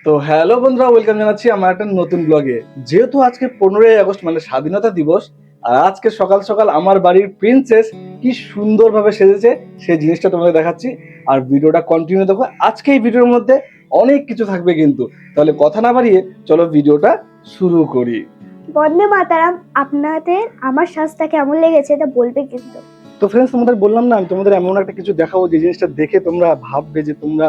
তো হ্যালো বন্ধুরা, ওয়েলকাম জানাচ্ছি আমার একটা নতুন ব্লগে। যেহেতু আজকে 15ই আগস্ট মানে স্বাধীনতা দিবস, আর আজকে সকাল সকাল আমার বাড়ির প্রিন্সেস কি সুন্দরভাবে সেজেছে সেই জিনিসটা তোমাদের দেখাচ্ছি। আর ভিডিওটা কন্টিনিউ দেখো, আজকে এই ভিডিওর মধ্যে অনেক কিছু থাকবে কিন্তু। তাহলে কথা না বাড়িয়ে চলো ভিডিওটা শুরু করি। বন্দে মাতারাম। আপনাদের আমার সাজটা কেমন লেগেছে এটা বলবে কিন্তু। তো ফ্রেন্ডস, তোমাদের বললাম না, আমি তোমাদের এমন একটা কিছু দেখাবো যে জিনিসটা দেখে তোমরা ভাববে যে তোমরা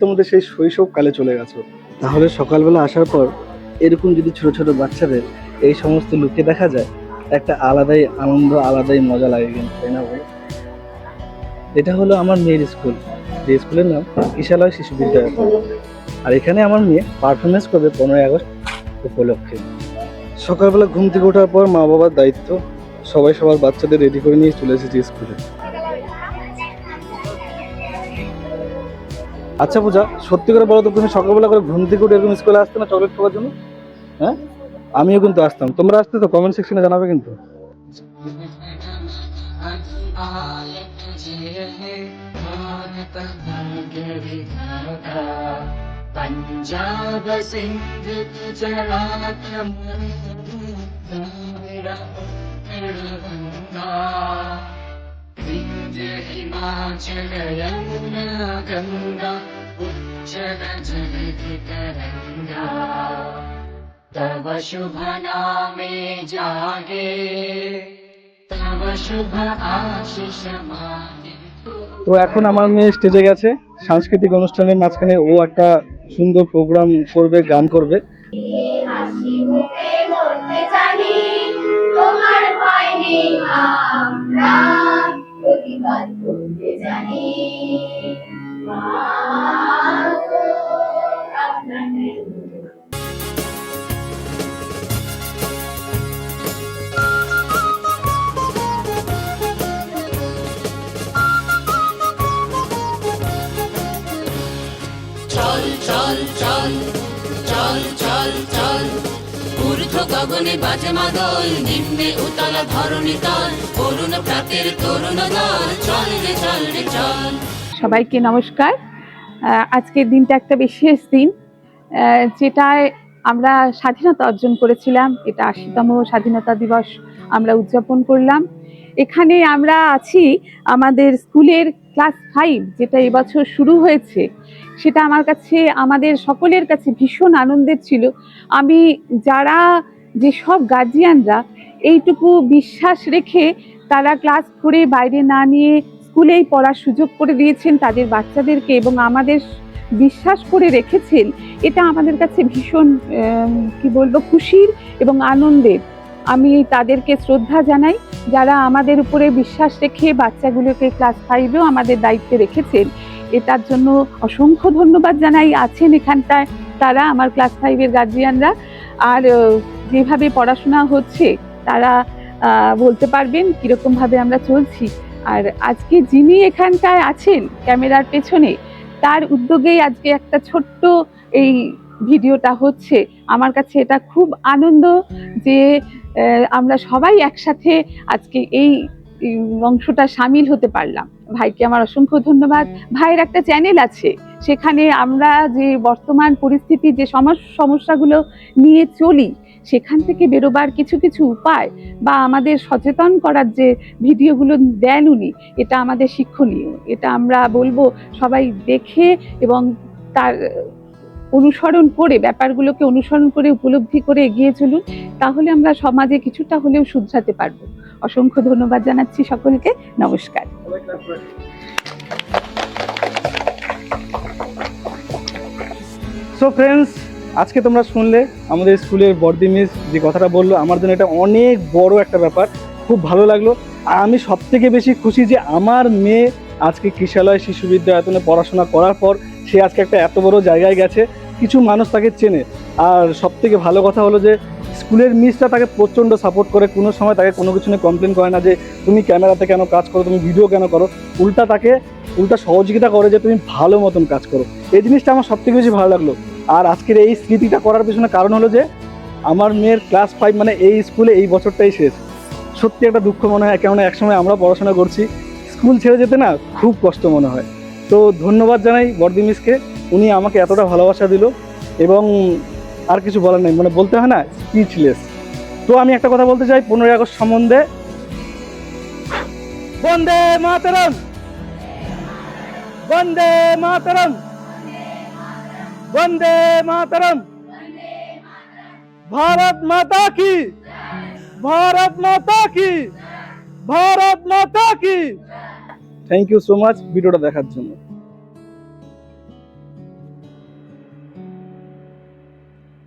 তোমাদের সেই শৈশব কালে চলে গেছো। তাহলে সকালবেলা আসার পর এরকম যদি ছোট ছোট বাচ্চাদের এই সমস্ত লুকে দেখা যায়, একটা আলাদাই আনন্দ, আলাদাই মজা লাগে কিন্তু, তাই না বলো? এটা হলো আমার মেয়ের স্কুল, যে স্কুলের নাম কিশালয় শিশু বিদ্যালয়। আর এখানে আমার মেয়ে পারফরমেন্স করবে 15ই আগস্ট উপলক্ষে। সকালবেলা ঘুম থেকে ওঠার পর মা বাবার দায়িত্ব, সবাই সবার বাচ্চাদের রেডি করে নিয়ে চলে এসেছি স্কুলে। আচ্ছা পূজা, সত্যি করে বলো তো, তুমি সকালবেলা করে ঘুম থেকে উঠে এরকম স্কুলে আসতে না চকলেট খাওয়ার জন্য? হ্যাঁ, আমিও কিন্তু আসতাম। তোমরা আসতে তো কমেন্ট সেকশনে জানাবে কিন্তু। पंजाब सिंध गुजरात विंध्य हिमाचल यमुना गंगा उच्चल जलधि तरंगा तव शुभ नामे जागे तव शुभ आशीष मागे। তো এখন আমার মেয়ে স্টেজে গেছে, সাংস্কৃতিক অনুষ্ঠানের মাঝখানে ও একটা সুন্দর প্রোগ্রাম করবে, গান করবে। হাসি মুখে বলতে জানি তোমার ভয় নেই, আমরা প্রতিবাদ করতে জানি। চল চল চল চল চল চল ঊর্ধ্ব গগনে বাজে মাদল, নিম্নে উতলা ধরণী তল, অরুণ প্রাতের তরুণ দল, চল রে চল রে চল। সবাইকে নমস্কার। আজকের দিনটা একটা বিশেষ দিন, যেটায় আমরা স্বাধীনতা অর্জন করেছিলাম। এটা ৮০তম স্বাধীনতা দিবস আমরা উদযাপন করলাম। এখানে আমরা আছি আমাদের স্কুলের ক্লাস 5, যেটা এবছর শুরু হয়েছে। সেটা আমার কাছে, আমাদের সকলের কাছে ভীষণ আনন্দের ছিল। আমি যারা, যেসব গার্জিয়ানরা এইটুকু বিশ্বাস রেখে তারা ক্লাস 4-এ বাইরে না নিয়ে স্কুলেই পড়ার সুযোগ করে দিয়েছেন তাদের বাচ্চাদেরকে এবং আমাদের বিশ্বাস করে রেখেছেন, এটা আমাদের কাছে ভীষণ কি বলবো, খুশির এবং আনন্দের। আমি তাদেরকে শ্রদ্ধা জানাই, যারা আমাদের উপরে বিশ্বাস রেখে বাচ্চাগুলোকে ক্লাস 5-এও আমাদের দায়িত্বে রেখেছেন। এটার জন্য অসংখ্য ধন্যবাদ জানাই। আছেন এখানটায় তারা আমার ক্লাস 5-এর গার্জিয়ানরা, আর যেভাবে পড়াশোনা হচ্ছে তারা বলতে পারবেন কীরকমভাবে আমরা চলছি। আর আজকে যিনি এখানটায় আছেন ক্যামেরার পেছনে, তার উদ্যোগেই আজকে একটা ছোট্ট এই ভিডিওটা হচ্ছে। আমার কাছে এটা খুব আনন্দ যে আমরা সবাই একসাথে আজকে এই অংশটা সামিল হতে পারলাম। ভাইকে আমার অসংখ্য ধন্যবাদ। ভাইয়ের একটা চ্যানেল আছে, সেখানে আমরা যে বর্তমান পরিস্থিতি, যে সমস্যাগুলো নিয়ে চলি, সেখান থেকে বেরোবার কিছু কিছু উপায় বা আমাদের সচেতন করার যে ভিডিওগুলো দেন উনি, এটা আমাদের শিক্ষণীয়। এটা আমরা বলবো সবাই দেখে এবং তার অনুসরণ করে, ব্যাপারগুলোকে অনুসরণ করে, উপলব্ধি করে এগিয়ে চলুন, তাহলে আমরা সমাজে কিছুটা হলেও শুধরাতে পারবো। অসংখ্য ধন্যবাদ জানাচ্ছি সকলকে। নমস্কার। সো ফ্রেন্ডস, আজকে তোমরা শুনলে আমাদের স্কুলের বর্দি মিস যে কথাটা বললো, আমার জন্য এটা অনেক বড় একটা ব্যাপার, খুব ভালো লাগলো। আর আমি সব থেকে বেশি খুশি যে আমার মেয়ে আজকে কিশালয় শিশু বিদ্যায়তনে পড়াশোনা করার পর সে আজকে একটা এত বড় জায়গায় গেছে, কিছু মানুষ তাকে চেনে। আর সব থেকে ভালো কথা হলো যে স্কুলের মিসটা তাকে প্রচণ্ড সাপোর্ট করে, কোনো সময় তাকে কোনো কিছু নিয়ে কমপ্লেন করে না যে তুমি ক্যামেরাতে কেন কাজ করো, তুমি ভিডিও কেন করো। উল্টা সহযোগিতা করে যে তুমি ভালো মতন কাজ করো। এই জিনিসটা আমার সব থেকে বেশি ভালো লাগলো। আর আজকের এই স্মৃতিটা করার পেছনে কারণ হলো যে আমার মেয়ের ক্লাস 5 মানে এই স্কুলে এই বছরটাই শেষ। সত্যি একটা দুঃখ মনে হয়, কেননা একসময় আমরা পড়াশোনা করছি, স্কুল ছেড়ে যেতে না খুব কষ্ট মনে হয়। তো ধন্যবাদ জানাই বর্দি মিসকে, উনি আমাকে এতটা ভালোবাসা দিল। এবং আর কিছু বলার নেই, মানে বলতে হয় না, স্পিচলেস। তো আমি একটা কথা বলতে চাই 15ই আগস্ট সম্বন্ধে। বন্দে মাতরম, বন্দে মাতরম, বন্দে মাতরম, ভারত মাতা কি, ভারত মাতা কি, ভারত মাতা কি। থ্যাংক ইউ সো মাচ ভিডিওটা দেখার জন্য।